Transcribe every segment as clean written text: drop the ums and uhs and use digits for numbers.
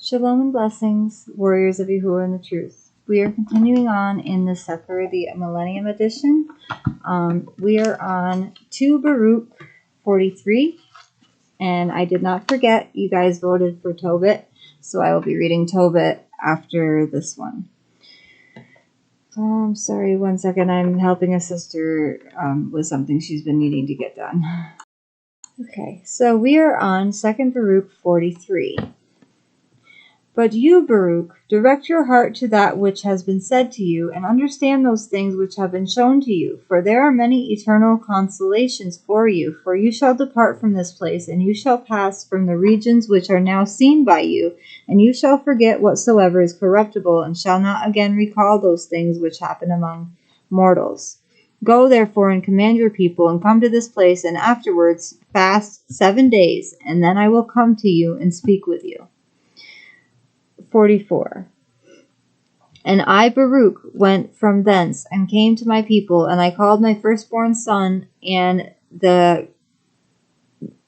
Shalom and blessings, warriors of Yahuah and the truth. We are continuing on in the CEPHER, the Millennium Edition. We are on 2 Baruch 43, and I did not forget, you guys voted for Tobit, so I will be reading Tobit after this one. Sorry, one second, I'm helping a sister with something she's been needing to get done. Okay, so we are on 2 Baruch 43. But you, Baruch, direct your heart to that which has been said to you, and understand those things which have been shown to you. For there are many eternal consolations for you. For you shall depart from this place, and you shall pass from the regions which are now seen by you, and you shall forget whatsoever is corruptible, and shall not again recall those things which happen among mortals. Go therefore and command your people, and come to this place, and afterwards fast 7 days, and then I will come to you and speak with you. 44. And I, Baruch, went from thence, and came to my people, and I called my firstborn son, and the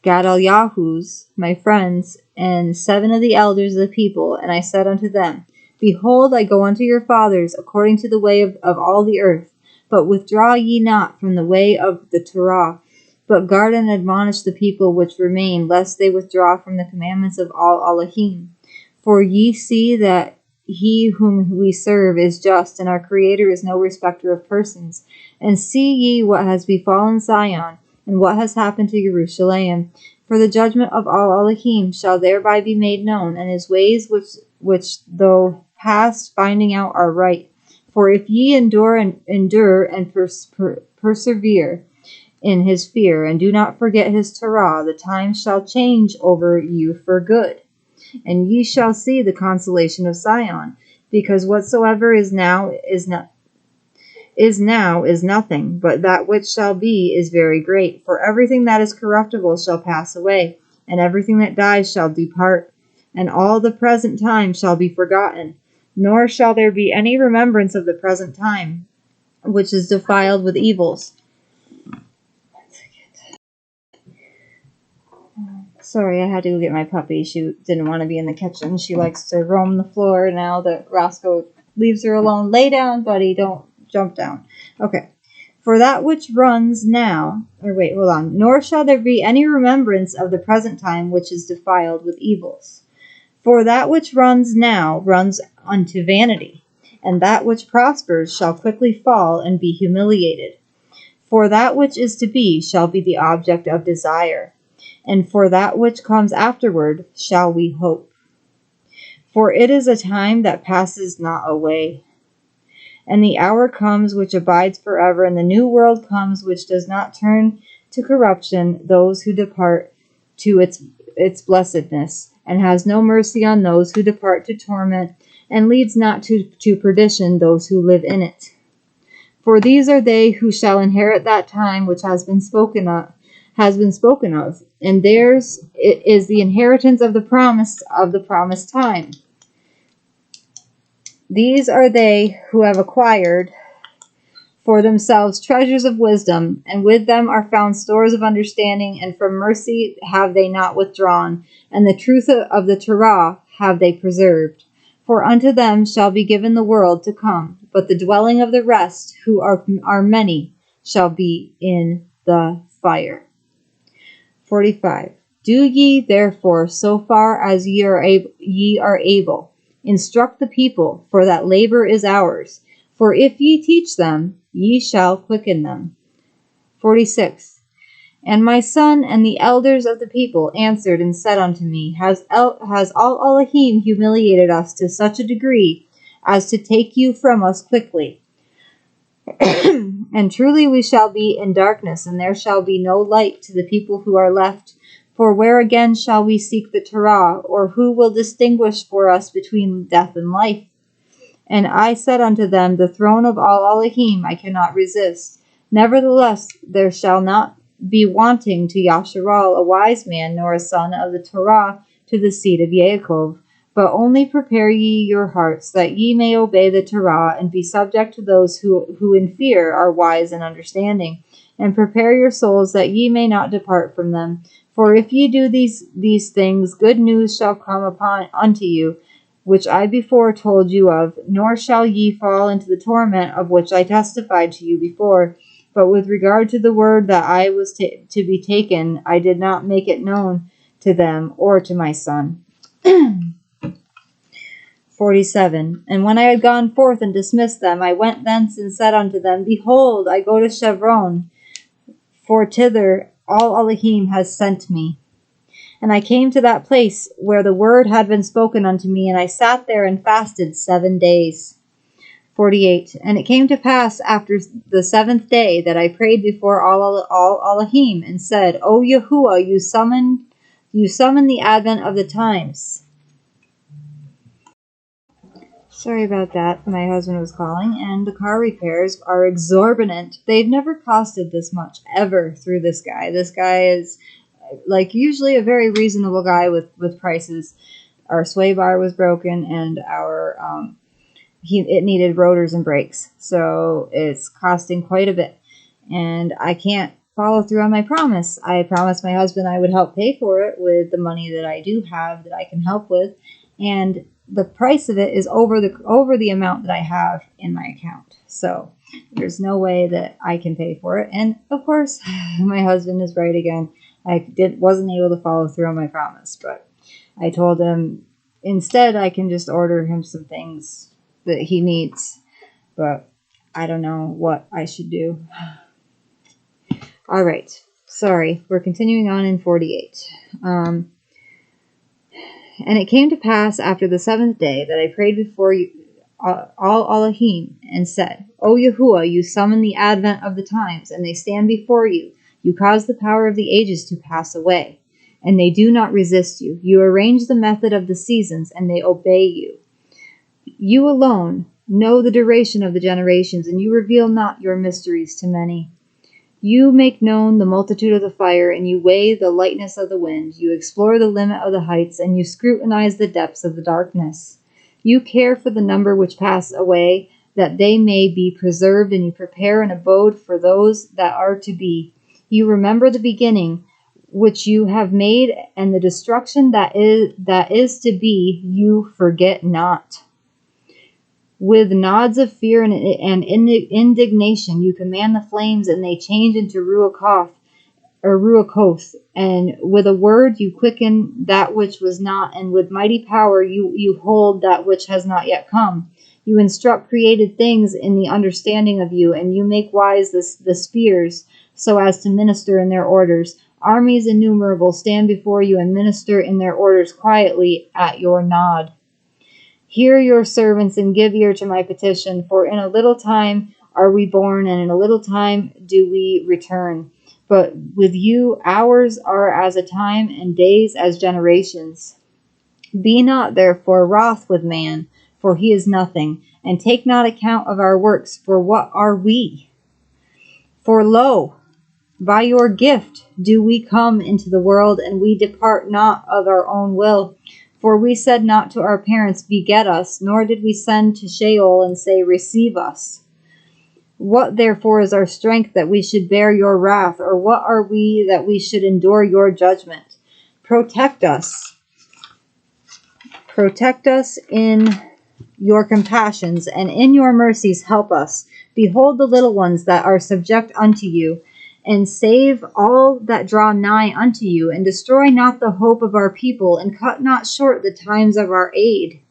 Gadol-Yahus, my friends, and 7 of the elders of the people, and I said unto them, Behold, I go unto your fathers, according to the way of all the earth, but withdraw ye not from the way of the Torah, but guard and admonish the people which remain, lest they withdraw from the commandments of all Elohim. For ye see that he whom we serve is just, and our Creator is no respecter of persons. And see ye what has befallen Zion, and what has happened to Jerusalem. For the judgment of all Elohim shall thereby be made known, and his ways which though past finding out are right. For if ye endure and persevere in his fear, and do not forget his Torah, the time shall change over you for good. And ye shall see the consolation of Zion, because whatsoever is now is nothing, but that which shall be is very great. For everything that is corruptible shall pass away, and everything that dies shall depart, and all the present time shall be forgotten, nor shall there be any remembrance of the present time, which is defiled with evils. Sorry, I had to go get my puppy. She didn't want to be in the kitchen. She likes to roam the floor now that Roscoe leaves her alone. Lay down, buddy. Don't jump down. Okay. For that which runs now, nor shall there be any remembrance of the present time which is defiled with evils. For that which runs now runs unto vanity, and that which prospers shall quickly fall and be humiliated. For that which is to be shall be the object of desire. And for that which comes afterward shall we hope. For it is a time that passes not away. And the hour comes which abides forever, and the new world comes which does not turn to corruption those who depart to its blessedness, and has no mercy on those who depart to torment, and leads not to perdition those who live in it. For these are they who shall inherit that time which has been spoken of, and theirs is the inheritance of the promised time. These are they who have acquired for themselves treasures of wisdom, and with them are found stores of understanding, and from mercy have they not withdrawn, and the truth of the Torah have they preserved. For unto them shall be given the world to come, but the dwelling of the rest, who are many, shall be in the fire. 45. Do ye therefore, so far as ye are able, instruct the people, for that labor is ours. For if ye teach them, ye shall quicken them. 46. And my son and the elders of the people answered and said unto me, Has all Elohim humiliated us to such a degree as to take you from us quickly? And truly we shall be in darkness, and there shall be no light to the people who are left. For where again shall we seek the Torah, or who will distinguish for us between death and life? And I said unto them, The throne of all Elohim I cannot resist. Nevertheless there shall not be wanting to Yasharal a wise man, nor a son of the Torah to the seed of Yaakov. But only prepare ye your hearts, that ye may obey the Torah, and be subject to those who in fear are wise and understanding. and prepare your souls that ye may not depart from them. For if ye do these things, good news shall come unto you, which I before told you of, nor shall ye fall into the torment of which I testified to you before. But with regard to the word that I was to be taken, I did not make it known to them or to my son. 47. And when I had gone forth and dismissed them, I went thence and said unto them, Behold, I go to Chevron, for thither all Elohim has sent me. And I came to that place where the word had been spoken unto me, and I sat there and fasted 7 days. 48. And it came to pass after the 7th day that I prayed before all Elohim, and said, O Yahuah, you summon the advent of the times. Sorry about that. My husband was calling, and the car repairs are exorbitant. They've never costed this much ever through this guy. This guy is like usually a very reasonable guy with prices. Our sway bar was broken, and it needed rotors and brakes, so it's costing quite a bit. And I can't follow through on my promise. I promised my husband I would help pay for it with the money that I do have that I can help with, and the price of it is over the amount that I have in my account. So there's no way that I can pay for it. And of course, my husband is right again. I wasn't able to follow through on my promise, but I told him instead I can just order him some things that he needs. But I don't know what I should do. All right. Sorry. We're continuing on in 48. And it came to pass after the 7th day that I prayed before you, all Elohim, and said, O Yahuah, you summon the advent of the times, and they stand before you. You cause the power of the ages to pass away, and they do not resist you. You arrange the method of the seasons, and they obey you. You alone know the duration of the generations, and you reveal not your mysteries to many. You make known the multitude of the fire, and you weigh the lightness of the wind. You explore the limit of the heights, and you scrutinize the depths of the darkness. You care for the number which pass away, that they may be preserved, and you prepare an abode for those that are to be. You remember the beginning, which you have made, and the destruction that is to be, you forget not. With nods of fear and indignation, you command the flames, and they change into ruachoth, and with a word you quicken that which was not, and with mighty power you hold that which has not yet come. You instruct created things in the understanding of you, and you make wise the spheres, so as to minister in their orders. Armies innumerable stand before you and minister in their orders quietly at your nod. Hear your servants and give ear to my petition, for in a little time are we born, and in a little time do we return. But with you hours are as a time, and days as generations. Be not therefore wroth with man, for he is nothing, and take not account of our works, for what are we? For lo, by your gift do we come into the world, and we depart not of our own will. For we said not to our parents, Beget us, nor did we send to Sheol and say, Receive us. What therefore is our strength that we should bear your wrath, or what are we that we should endure your judgment? Protect us. Protect us in your compassions, and in your mercies help us. Behold the little ones that are subject unto you, and save all that draw nigh unto you, and destroy not the hope of our people, and cut not short the times of our aid.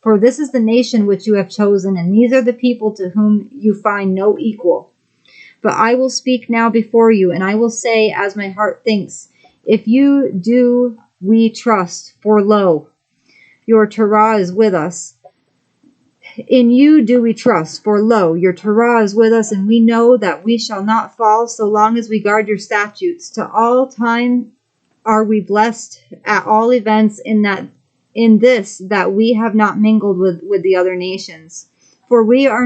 For this is the nation which you have chosen, and these are the people to whom you find no equal. But I will speak now before you, and I will say as my heart thinks. If you do, we trust, for lo, your Torah is with us. In you do we trust, for lo, your Torah is with us, and we know that we shall not fall so long as we guard your statutes. To all time are we blessed at all events in this that we have not mingled with the other nations. For we are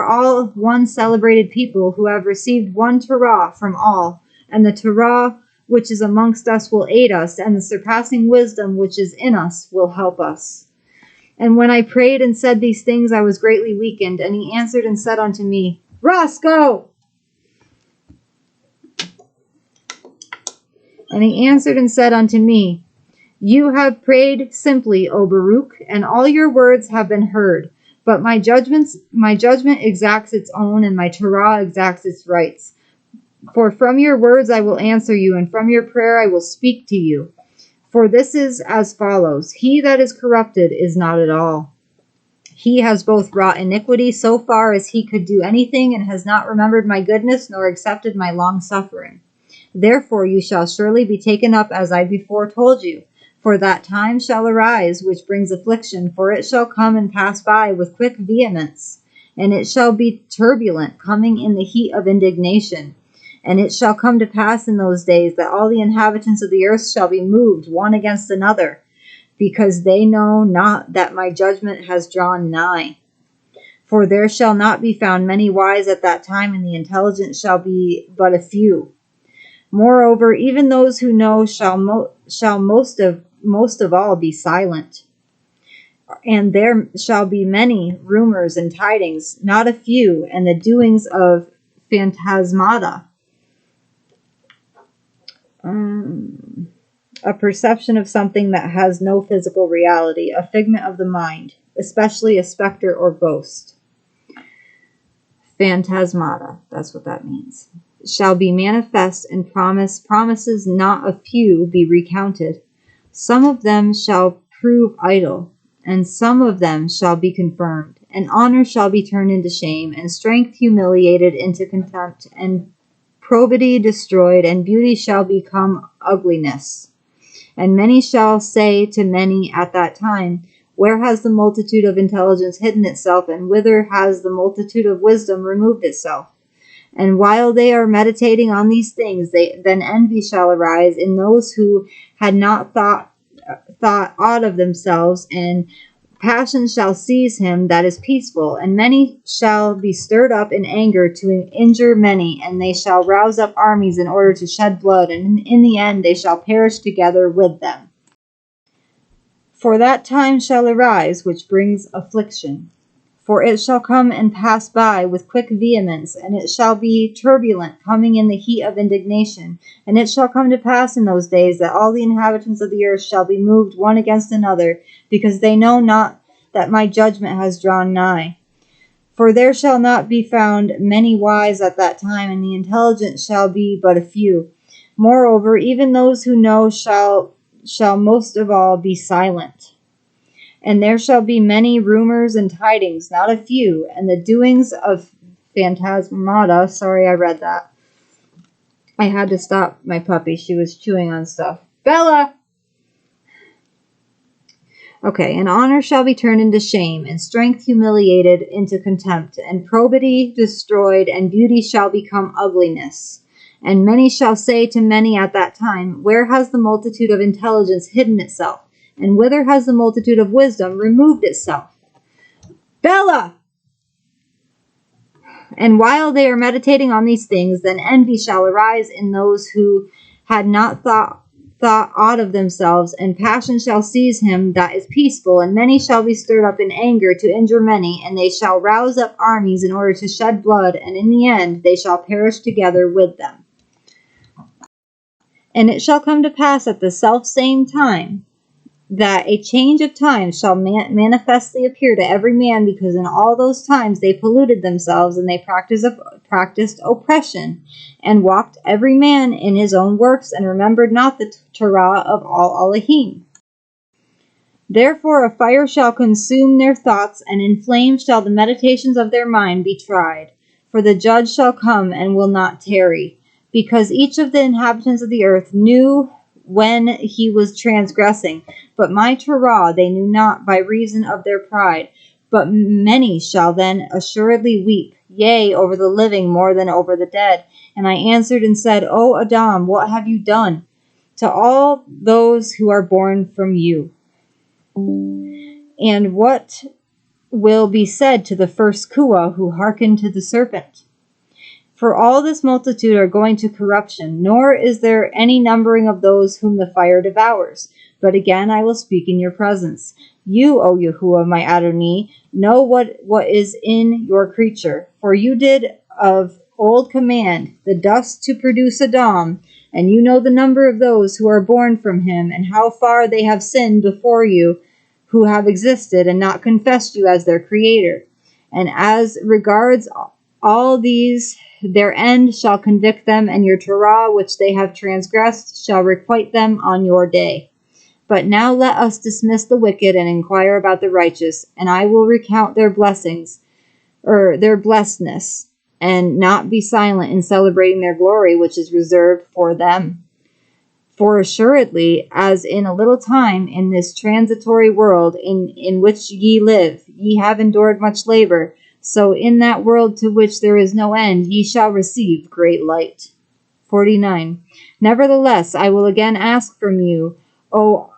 all one celebrated people who have received one Torah from all, and the Torah which is amongst us will aid us, and the surpassing wisdom which is in us will help us. And when I prayed and said these things, I was greatly weakened. And he answered and said unto me, Roscoe, And he answered and said unto me, You have prayed simply, O Baruch, and all your words have been heard. But my judgment exacts its own, and my Torah exacts its rights. For from your words I will answer you, and from your prayer I will speak to you. For this is as follows: He that is corrupted is not at all. He has both wrought iniquity so far as he could do anything, and has not remembered my goodness, nor accepted my long suffering. Therefore you shall surely be taken up, as I before told you. For that time shall arise which brings affliction, for it shall come and pass by with quick vehemence. And it shall be turbulent, coming in the heat of indignation. And it shall come to pass in those days that all the inhabitants of the earth shall be moved one against another, because they know not that my judgment has drawn nigh. For there shall not be found many wise at that time, and the intelligent shall be but a few. Moreover, even those who know shall most of all be silent. And there shall be many rumors and tidings, not a few, and the doings of phantasmata, a perception of something that has no physical reality, a figment of the mind, especially a specter or ghost. Phantasmata, that's what that means. Shall be manifest, and promises not a few be recounted. Some of them shall prove idle, and some of them shall be confirmed. And honor shall be turned into shame, and strength humiliated into contempt, and probity destroyed, and beauty shall become ugliness. And many shall say to many at that time, Where has the multitude of intelligence hidden itself, and whither has the multitude of wisdom removed itself? And while they are meditating on these things, then envy shall arise in those who had not thought aught of themselves, and passion shall seize him that is peaceful, and many shall be stirred up in anger to injure many, and they shall rouse up armies in order to shed blood, and in the end they shall perish together with them. For that time shall arise which brings affliction. For it shall come and pass by with quick vehemence, and it shall be turbulent, coming in the heat of indignation. And it shall come to pass in those days that all the inhabitants of the earth shall be moved one against another, because they know not that my judgment has drawn nigh. For there shall not be found many wise at that time, and the intelligent shall be but a few. Moreover, even those who know shall most of all be silent. And there shall be many rumors and tidings, not a few, and the doings of phantasmata. Sorry, I read that. I had to stop my puppy. She was chewing on stuff. Bella! Okay, and honor shall be turned into shame, and strength humiliated into contempt, and probity destroyed, and beauty shall become ugliness. And many shall say to many at that time, Where has the multitude of intelligence hidden itself? And whither has the multitude of wisdom removed itself? Bella! And while they are meditating on these things, then envy shall arise in those who had not thought aught of themselves, and passion shall seize him that is peaceful, and many shall be stirred up in anger to injure many, and they shall rouse up armies in order to shed blood, and in the end they shall perish together with them. And it shall come to pass at the selfsame time that a change of times shall manifestly appear to every man, because in all those times they polluted themselves, and they practiced oppression, and walked every man in his own works, and remembered not the Torah of all Elohim. Therefore a fire shall consume their thoughts, and in flames shall the meditations of their mind be tried. For the judge shall come and will not tarry, because each of the inhabitants of the earth knew when he was transgressing. But my Torah they knew not by reason of their pride. But many shall then assuredly weep, yea, over the living more than over the dead. And I answered and said, O Adam, what have you done to all those who are born from you? And what will be said to the first Kuah who hearkened to the serpent? For all this multitude are going to corruption, nor is there any numbering of those whom the fire devours. But again I will speak in your presence. You, O Yahuah, my Adonai, know what is in your creature. For you did of old command the dust to produce Adam, And you know the number of those who are born from him, and how far they have sinned before you, who have existed and not confessed you as their creator. And as regards all these, their end shall convict them, and your Torah, which they have transgressed, shall requite them on your day. But now let us dismiss the wicked and inquire about the righteous, and I will recount their blessings, or their blessedness, and not be silent in celebrating their glory, which is reserved for them. For assuredly, as in a little time in this transitory world in which ye live, ye have endured much labor, so in that world to which there is no end, ye shall receive great light. 49. Nevertheless, I will again ask from you, O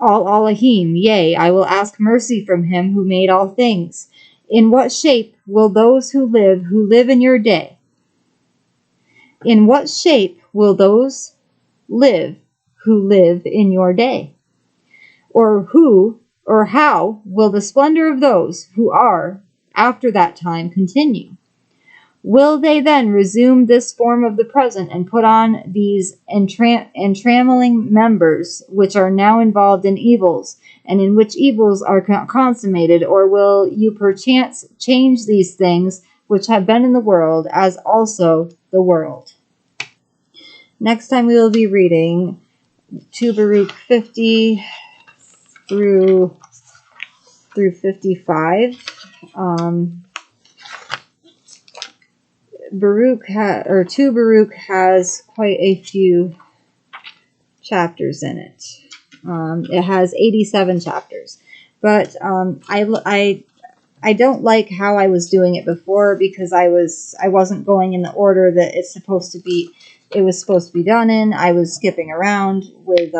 all Elohim, yea, I will ask mercy from him who made all things. In what shape will those who live in your day? In what shape will those live who live in your day? Or how will the splendor of those who are after that time continue? Will they then resume this form of the present and put on these entrammeling members, which are now involved in evils, and in which evils are consummated? Or will you perchance change these things which have been in the world, as also the world? Next time we will be reading 2 Baruch 50 through 55. Two Baruch has quite a few chapters in it. It has 87 chapters, but I don't like how I was doing it before, because I wasn't going in the order that it was supposed to be done in. I was skipping around with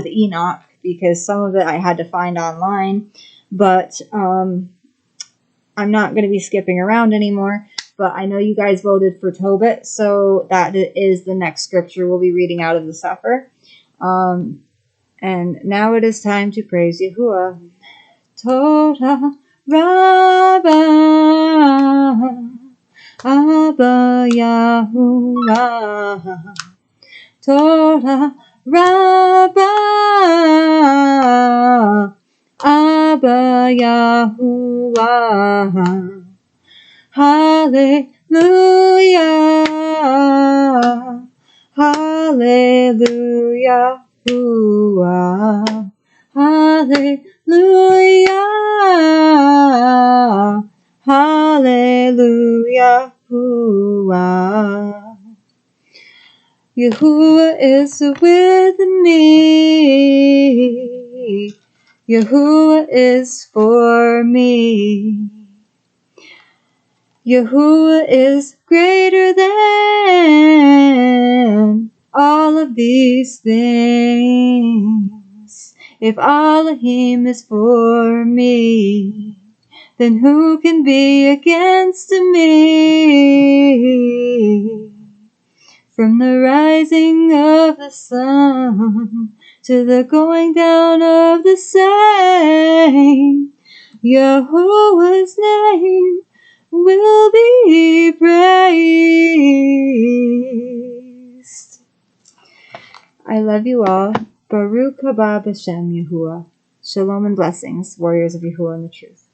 Enoch, because some of it I had to find online, but I'm not going to be skipping around anymore. But I know you guys voted for Tobit, so that is the next scripture we'll be reading out of the CEPHER. And now it is time to praise Yahuah. Toda Rabba Abba Yahuah. Toda Rabba Abba Yahuah. Hallelujah, hallelujah, Yahuah. Hallelujah, hallelujah, Yahuah. Yahuah is with me. Yahuah is for me. Yahuah is greater than all of these things. If Elohim is for me, then who can be against me? From the rising of the sun to the going down of the same, Yahuah's name will be praised. I love you all. Baruch haba b'shem Yahuah. Shalom and blessings, warriors of Yahuah and the truth.